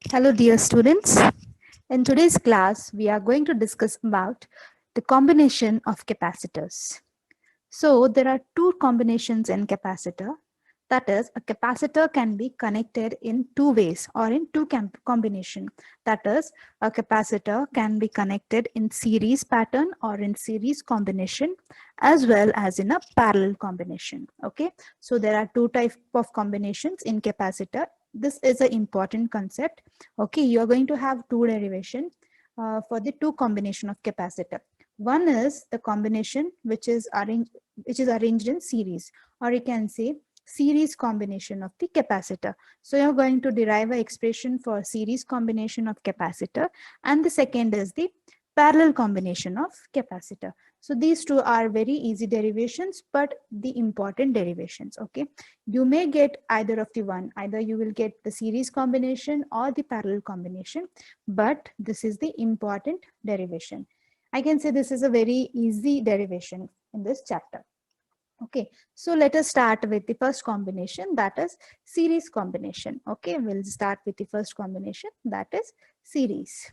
Hello, dear students. In today's class, we are going to discuss about the combination of capacitors. So there are two combinations in capacitor. That is, a capacitor can be connected in two ways or in two combination. That is, a capacitor can be connected in series pattern or in series combination as well as in a parallel combination. Okay, so there are two types of combinations in capacitor. This is an important concept. Okay, you are going to have two derivation for the two combination of capacitor. One is the combination which is arranged in series, or you can say series combination of the capacitor. So you're going to derive an expression for series combination of capacitor, and the second is the parallel combination of capacitor. So these two are very easy derivations, but the important derivations. Okay, you may get either of the one, either you will get the series combination or the parallel combination, but this is the important derivation. I can say this is a very easy derivation in this chapter. Okay, so let us start with the first combination, that is series combination. Okay, we'll start with the first combination, that is series.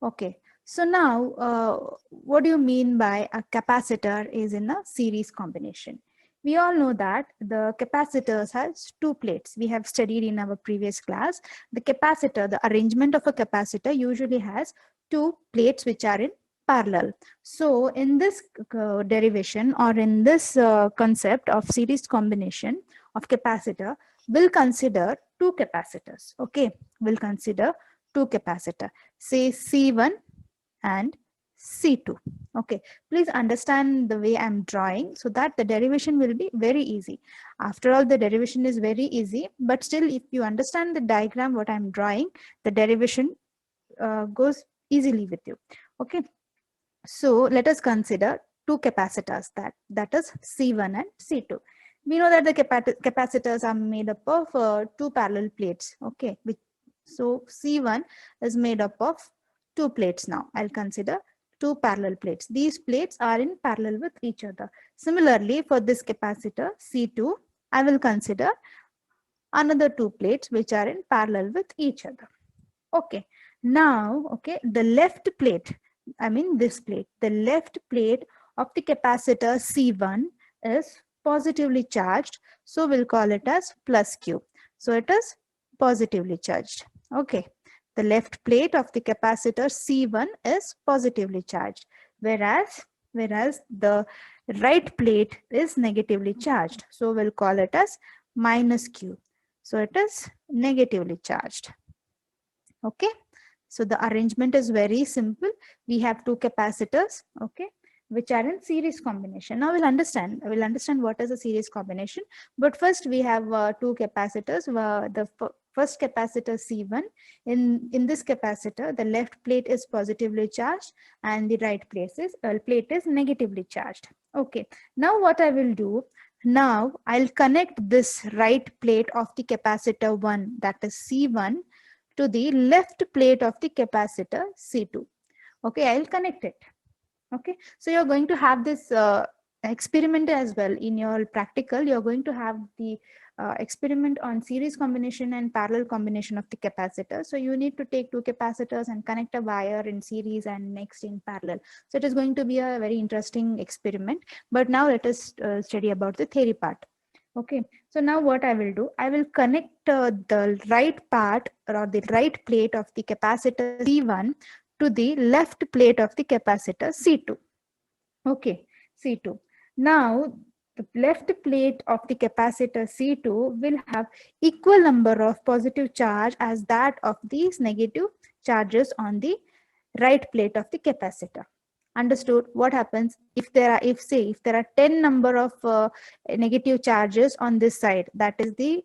Okay, so now what do you mean by a capacitor is in a series combination? We all know that the capacitors has two plates. We have studied in our previous class. The capacitor, the arrangement of a capacitor usually has two plates which are in parallel. So in this derivation or in this concept of series combination of capacitor, we'll consider two capacitors. Okay, we'll consider two capacitor, say C1 and C2. Okay, please understand the way I'm drawing so that the derivation will be very easy. After all, the derivation is very easy, but still if you understand the diagram what I'm drawing, the derivation goes easily with you. Okay, so let us consider two capacitors, that is C1 and C2. We know that the capacitors are made up of two parallel plates. Okay, so C1 is made up of two plates. Now I'll consider two parallel plates. These plates are in parallel with each other. Similarly, for this capacitor C2, I will consider another two plates which are in parallel with each other. Okay, now, okay, the left plate, I mean this plate, the left plate of the capacitor C1 is positively charged. So we'll call it as plus Q. So it is positively charged. Okay, the left plate of the capacitor C1 is positively charged, whereas the right plate is negatively charged. So we'll call it as minus Q. So it is negatively charged. Okay, so the arrangement is very simple. We have two capacitors, okay, which are in series combination. Now we'll understand what is a series combination. But first we have two capacitors. The first capacitor C1, in this capacitor, the left plate is positively charged and the right plate is negatively charged. Okay, now what I will do, now I'll connect this right plate of the capacitor 1, that is C1, to the left plate of the capacitor C2. Okay, I'll connect it. Okay, so you're going to have this experiment as well in your practical. You're going to have the experiment on series combination and parallel combination of the capacitor. So you need to take two capacitors and connect a wire in series and next in parallel. So it is going to be a very interesting experiment. But now let us study about the theory part. Okay, so now what I will do, I will connect the right part or the right plate of the capacitor C1 to the left plate of the capacitor C2. Okay, C2. Now the left plate of the capacitor C2 will have equal number of positive charge as that of these negative charges on the right plate of the capacitor. Understood? What happens if there are 10 number of negative charges on this side, that is the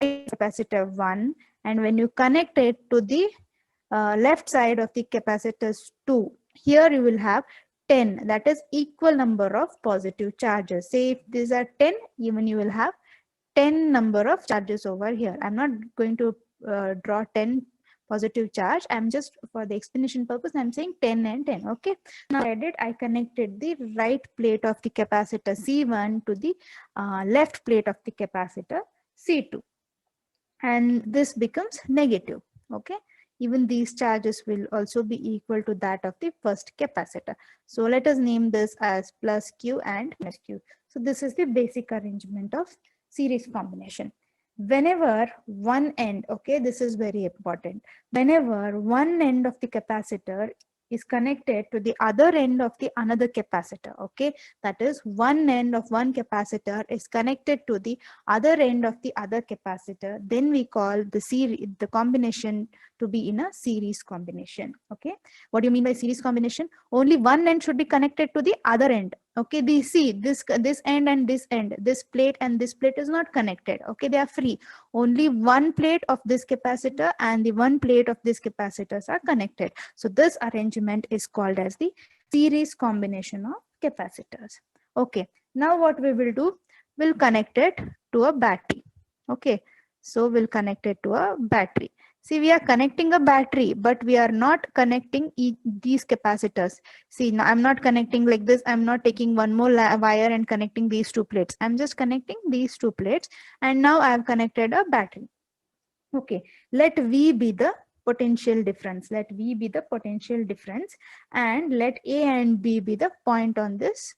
right capacitor 1, and when you connect it to the left side of the capacitors 2, here you will have 10, that is equal number of positive charges. Say if these are 10, even you will have 10 number of charges over here. I'm not going to draw 10 positive charge. I'm just, for the explanation purpose, I'm saying 10 and 10. Okay, now I connected the right plate of the capacitor C1 to the left plate of the capacitor C2. and this becomes negative. Okay, even these charges will also be equal to that of the first capacitor. So let us name this as plus q and minus q. So this is the basic arrangement of series combination. Whenever one end, okay, this is very important, whenever one end of the capacitor is connected to the other end of the another capacitor, okay, that is one end of one capacitor is connected to the other end of the other capacitor, then we call the combination to be in a series combination. Okay, what do you mean by series combination? Only one end should be connected to the other end. Okay, see this end and this end, this plate and this plate is not connected. Okay, they are free. Only one plate of this capacitor and the one plate of this capacitors are connected. So this arrangement is called as the series combination of capacitors. Okay, now what we will do, we'll connect it to a battery. Okay, so we'll connect it to a battery. See, we are connecting a battery, but we are not connecting these capacitors. See, now I'm not connecting like this. I'm not taking one more wire and connecting these two plates. I'm just connecting these two plates, and now I have connected a battery. Okay, let V be the potential difference. Let V be the potential difference, and let A and B be the point on this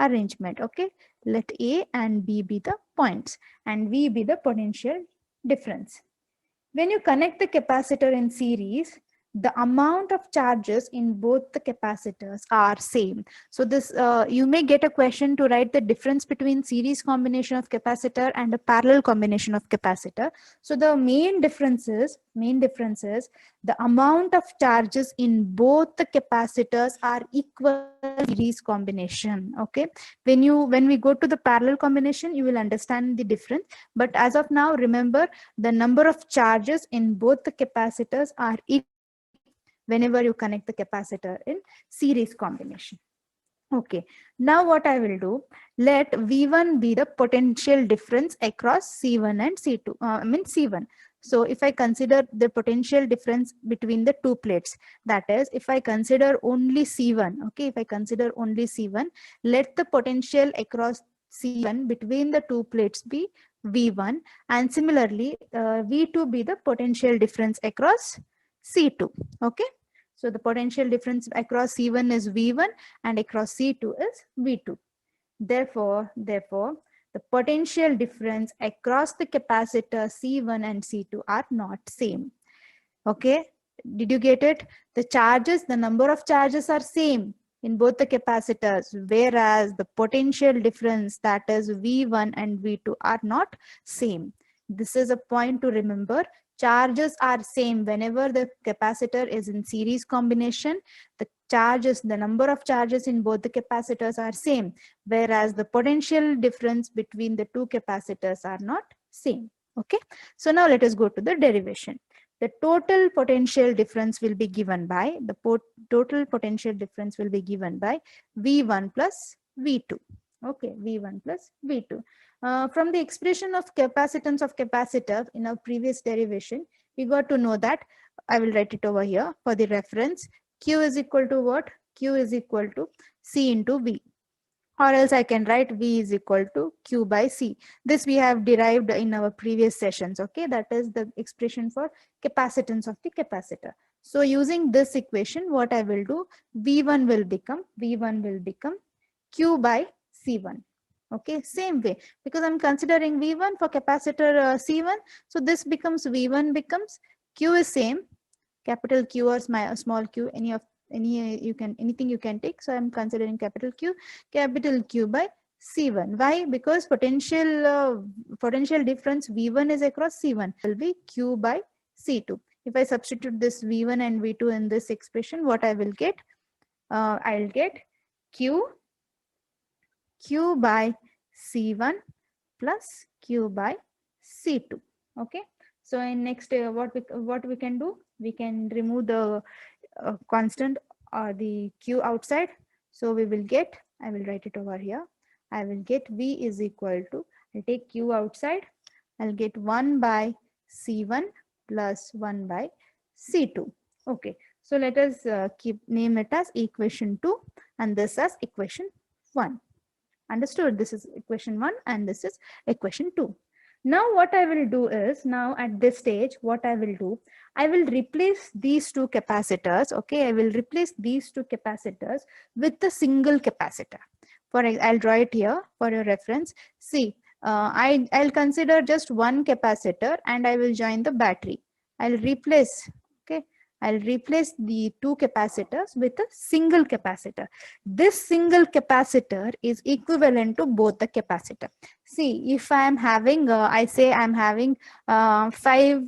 arrangement. Okay, let A and B be the points and V be the potential difference. When you connect the capacitor in series, the amount of charges in both the capacitors are same. So this you may get a question to write the difference between series combination of capacitor and a parallel combination of capacitor. So the main difference is the amount of charges in both the capacitors are equal in series combination. Okay, when we go to the parallel combination, you will understand the difference. But as of now, remember the number of charges in both the capacitors are equal whenever you connect the capacitor in series combination. Okay, now what I will do, let V1 be the potential difference across C1 and C2, C1. So if I consider the potential difference between the two plates, that is, if I consider only C1, okay, if I consider only C1, let the potential across C1 between the two plates be V1, and similarly, V2 be the potential difference across C2, okay. So the potential difference across C1 is V1 and across C2 is V2. Therefore, the potential difference across the capacitor C1 and C2 are not same. Okay, did you get it? The charges, the number of charges are same in both the capacitors, whereas the potential difference, that is V1 and V2, are not same. This is a point to remember. Charges are same whenever the capacitor is in series combination. The charges, the number of charges in both the capacitors are same, whereas the potential difference between the two capacitors are not same. Okay, so now let us go to the derivation. The total potential difference will be given by total potential difference will be given by V1 plus V2. Okay, V1 plus V2. From the expression of capacitance of capacitor in our previous derivation, we got to know that, I will write it over here for the reference. Q is equal to what? Q is equal to C into V, or else I can write V is equal to Q by C. This we have derived in our previous sessions. Okay, that is the expression for capacitance of the capacitor. So using this equation, what I will do, V1 will become Q by C1. Okay, same way, because I'm considering V1 for capacitor C1. So this becomes V1 becomes Q is same, capital Q or small q, anything you can take. So I'm considering capital Q by C1. Why? Because potential difference V1 is across C1 will be Q by C2. If I substitute this V1 and V2 in this expression, what I will get? I'll get Q by C1 plus Q by C2. Okay. So in next, what we can do? We can remove the constant or the Q outside. So we will get, I will write it over here. I will get V is equal to, I'll take Q outside. I'll get 1 by C1 plus 1 by C2. Okay. So let us name it as equation 2 and this as equation 1. Understood? This is equation 1 and this is equation 2. Now what I will do is, now at this stage, what I will do, I will replace these two capacitors. Okay, I will replace these two capacitors with a single capacitor. I'll draw it here for your reference. See, I'll consider just one capacitor and I will join the battery. I'll replace, okay, I'll replace the two capacitors with a single capacitor. This single capacitor is equivalent to both the capacitor. See, if I am having, I say I'm having 5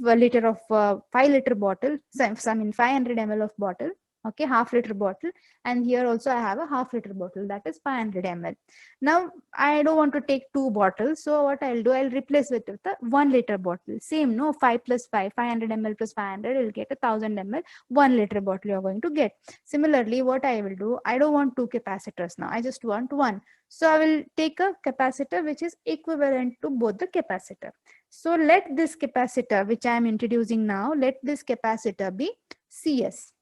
liter of 5 liter bottle, so I mean 500 ml of bottle, okay, half-liter bottle, and here also I have a half-liter bottle, that is 500 ml. Now I don't want to take two bottles, so what I'll do, I'll replace with the 1 liter bottle. Same, no, 5 plus 5, 500 ml plus 500, you'll get 1000 ml, 1 liter bottle you're going to get. Similarly, what I will do, I don't want two capacitors now, I just want one. So I will take a capacitor which is equivalent to both the capacitor. So let this capacitor, which I am introducing now, let this capacitor be CS.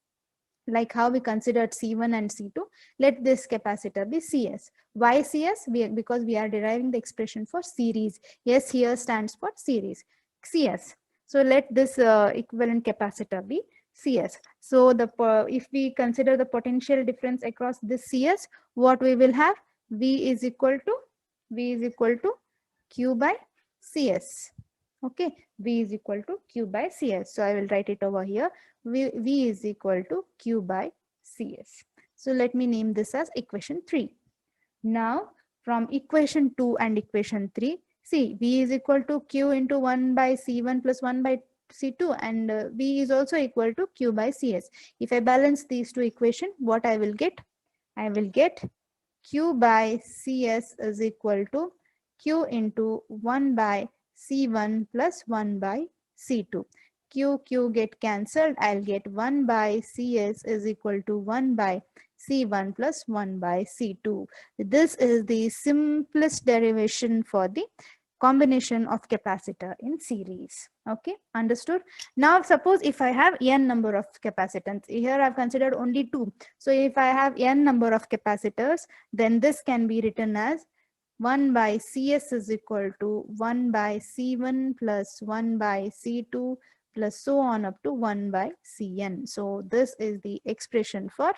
Like how we considered C1 and C2, let this capacitor be CS. Why CS? Because we are deriving the expression for series. S here stands for series, CS. So let this equivalent capacitor be CS. So if we consider the potential difference across this CS, what we will have? V is equal to Q by CS. Okay, V is equal to Q by CS. So I will write it over here. V is equal to Q by CS. So let me name this as equation 3. Now from equation 2 and equation 3, see, V is equal to Q into 1 by C1 plus 1 by C2, and V is also equal to Q by CS. If I balance these two equations, what I will get? I will get Q by CS is equal to Q into 1 by C1 plus 1 by C2. Q get cancelled. I'll get 1 by CS is equal to 1 by C1 plus 1 by C2. This is the simplest derivation for the combination of capacitor in series. Okay, understood? Now suppose if I have n number of capacitance, here I've considered only two. So if I have n number of capacitors, then this can be written as 1 by CS is equal to 1 by C1 plus 1 by C2 plus so on up to 1 by Cn. So this is the expression for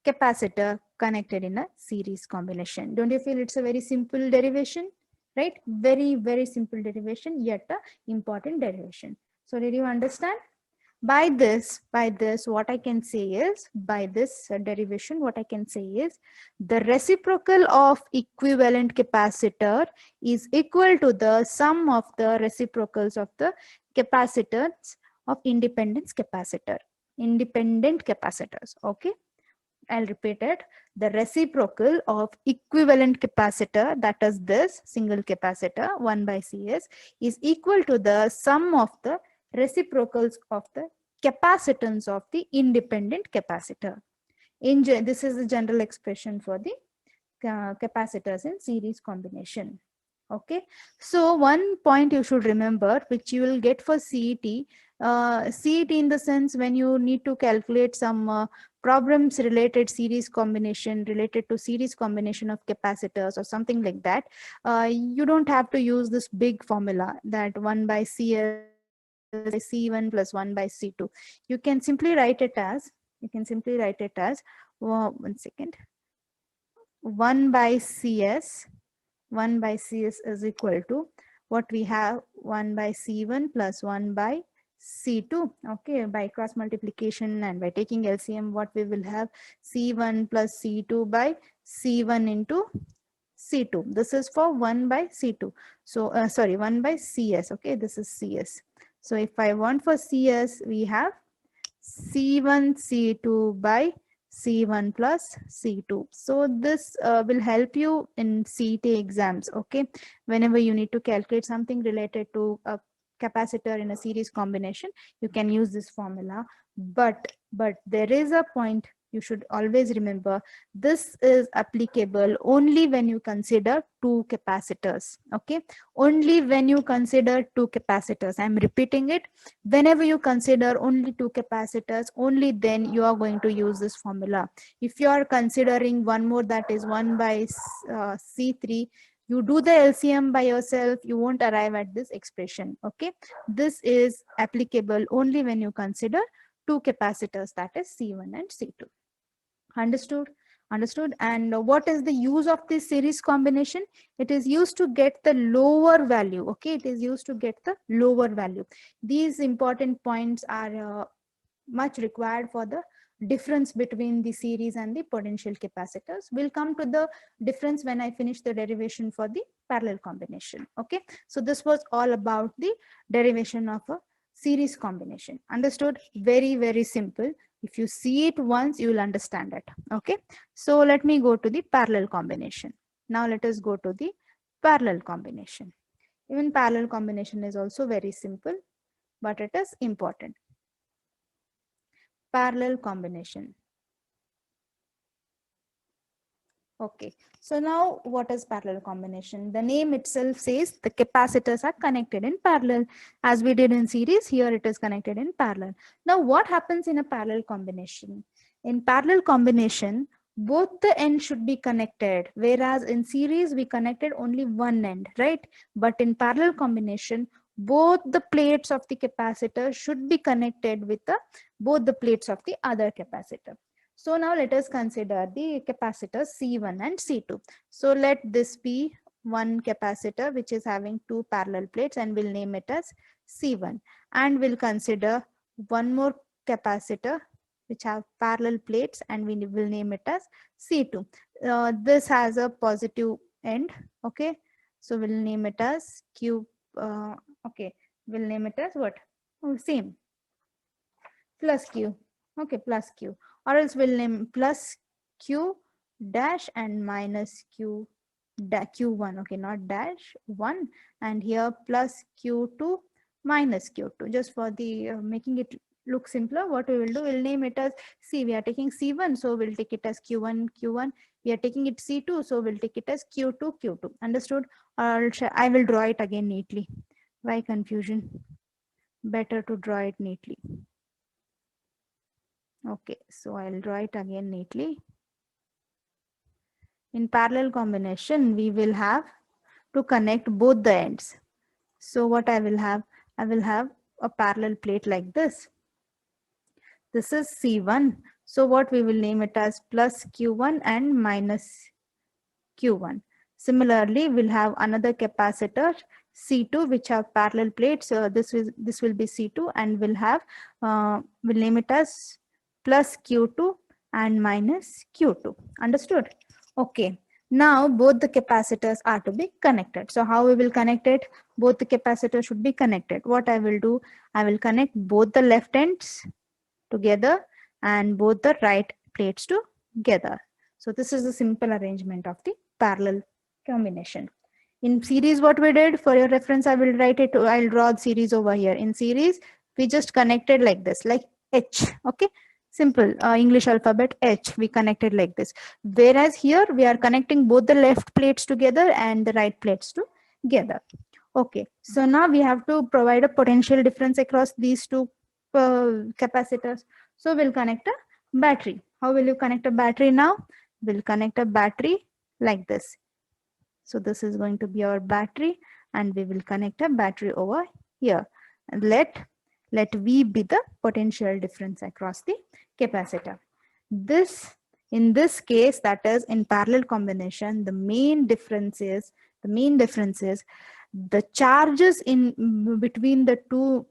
capacitor connected in a series combination. Don't you feel it's a very simple derivation, right? Very, very simple derivation, yet a important derivation. So did you understand? By this, what I can say is, by this derivation, what I can say is, the reciprocal of equivalent capacitor is equal to the sum of the reciprocals of the capacitance of independent capacitors. Okay, I'll repeat it. The reciprocal of equivalent capacitor, that is this single capacitor 1 by CS, is equal to the sum of the reciprocals of the capacitance of the independent capacitor. This is the general expression for the capacitors in series combination. Okay, so one point you should remember, which you will get for CET, CET in the sense when you need to calculate some problems related related to series combination of capacitors or something like that, you don't have to use this big formula that 1 by CS C1 plus 1 by C2. You can simply write it as, one second, 1 by CS is equal to what we have, 1 by C1 plus 1 by C2. Okay, by cross multiplication and by taking LCM, what we will have, C1 plus C2 by C1 into C2. This is for 1 by C2. So, 1 by CS. Okay, this is CS. So if I want for CS, we have C1 C2 by C1 plus C2. So this will help you in CET exams. Okay, whenever you need to calculate something related to a capacitor in a series combination, you can use this formula. But there is a point you should always remember. This is applicable only when you consider two capacitors. Okay, only when you consider two capacitors. I'm repeating it. Whenever you consider only two capacitors, only then you are going to use this formula. If you are considering one more, that is 1 by C3, You do the LCM by yourself, you won't arrive at this expression. Okay, this is applicable only when you consider two capacitors, that is C1 and C2. Understood? Understood. And what is the use of this series combination? It is used to get the lower value. Okay, it is used to get the lower value. These important points are much required for the difference between the series and the potential capacitors. We'll come to the difference when I finish the derivation for the parallel combination. Okay, so this was all about the derivation of a series combination. Understood? Very, very simple. If you see it once, you will understand it. Okay, so let me go to the parallel combination. Now let us go to the parallel combination. Even parallel combination is also very simple, but it is important. Parallel combination. Okay, so now what is parallel combination? The name itself says the capacitors are connected in parallel. As we did in series, here it is connected in parallel. Now what happens in a parallel combination? In parallel combination, both the ends should be connected, whereas in series we connected only one end, right? But in parallel combination, both the plates of the capacitor should be connected with both the plates of the other capacitor. So now let us consider the capacitors C1 and C2. So let this be one capacitor which is having two parallel plates, and we'll name it as C1. And we'll consider one more capacitor which have parallel plates, and we will name it as C2. This has a positive end. Okay, so we'll name it as Q. Okay, we'll name it as what? Oh, same, plus Q. Okay, plus Q, or else we'll name plus Q dash and minus Q Q1. Okay, not dash 1, and here plus Q2 minus Q2. Just for the making it look simpler, what we will do, we'll name it as C. We are taking C1, so we'll take it as Q1 Q1. We are taking it C2, so we'll take it as Q2 Q2. Understood? I will draw it again neatly. Why confusion? Better to draw it neatly. Okay, so I'll draw it again neatly. In parallel combination, we will have to connect both the ends. So what I will have a parallel plate like this. This is C1. So what we will name it as plus Q1 and minus Q1. Similarly, we'll have another capacitor C2 which have parallel plates. This will be C2, and we'll name it as plus Q2 and minus Q2. Understood? Okay. Now both the capacitors are to be connected. So how we will connect it? Both the capacitors should be connected. What I will do, I will connect both the left ends together and both the right plates together. So this is the simple arrangement of the parallel combination. In series, what we did, for your reference, I will write it. I'll draw the series over here. In series, we just connected like this, like H. Okay, simple English alphabet H. We connected like this. Whereas here we are connecting both the left plates together and the right plates together. Okay, so now we have to provide a potential difference across these two capacitors. So we'll connect a battery. How will you connect a battery now? We'll connect a battery like this. So this is going to be our battery, and we will connect a battery over here. And let V be the potential difference across the capacitor. In this case, that is in parallel combination, the main difference is the charges in between the two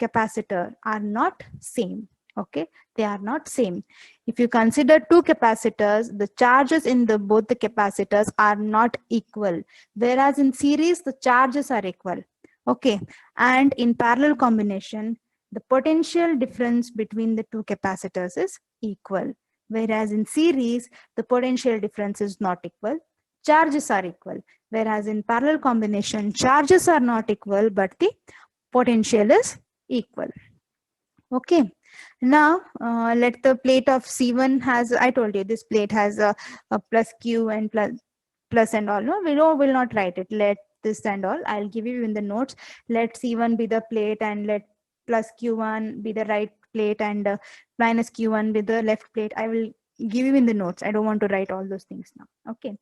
capacitor are not same. Okay, they are not same. If you consider two capacitors, the charges in both the capacitors are not equal, whereas in series the charges are equal. Okay, and in parallel combination, the potential difference between the two capacitors is equal, whereas in series the potential difference is not equal, charges are equal. Whereas in parallel combination, charges are not equal, but the potential is equal. Okay, now let the plate of C1 has, I told you this plate has a plus Q and plus and all. No, we will not write it. Let this and all. I'll give you in the notes. Let C1 be the plate, and let plus Q1 be the right plate, and minus Q1 be the left plate. I will give you in the notes. I don't want to write all those things now. Okay.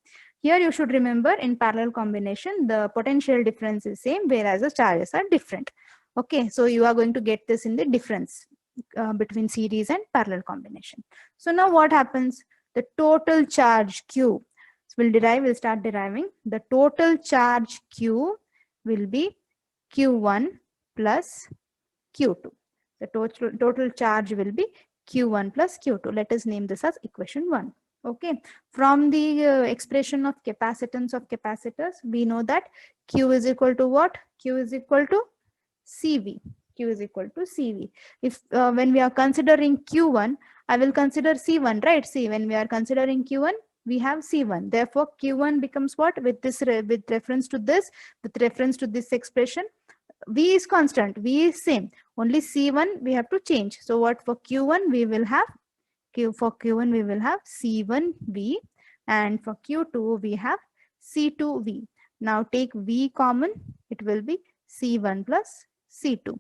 Here you should remember, in parallel combination, the potential difference is same, whereas the charges are different. Okay, so you are going to get this in the difference between series and parallel combination. So now what happens? The total charge Q will start deriving. The total charge Q will be Q1 plus Q2. The total charge will be Q1 plus Q2. Let us name this as equation 1. Okay. From the expression of capacitance of capacitors, we know that Q is equal to what? Q is equal to CV. Q is equal to CV. If when we are considering Q1, I will consider C1, right? See, when we are considering Q1, we have C1. Therefore, Q1 becomes what? With this, with reference to this expression, V is constant, V is same. Only C1 we have to change. So what for Q1 we will have? For Q1 we will have C1V, and for Q2 we have C2V. Now take V common, it will be C1 plus C2.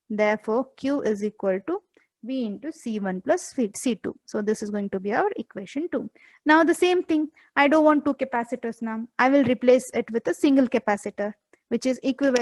Therefore, Q is equal to V into C1 plus C2. So this is going to be our equation 2. Now the same thing, I don't want two capacitors now. I will replace it with a single capacitor, which is equivalent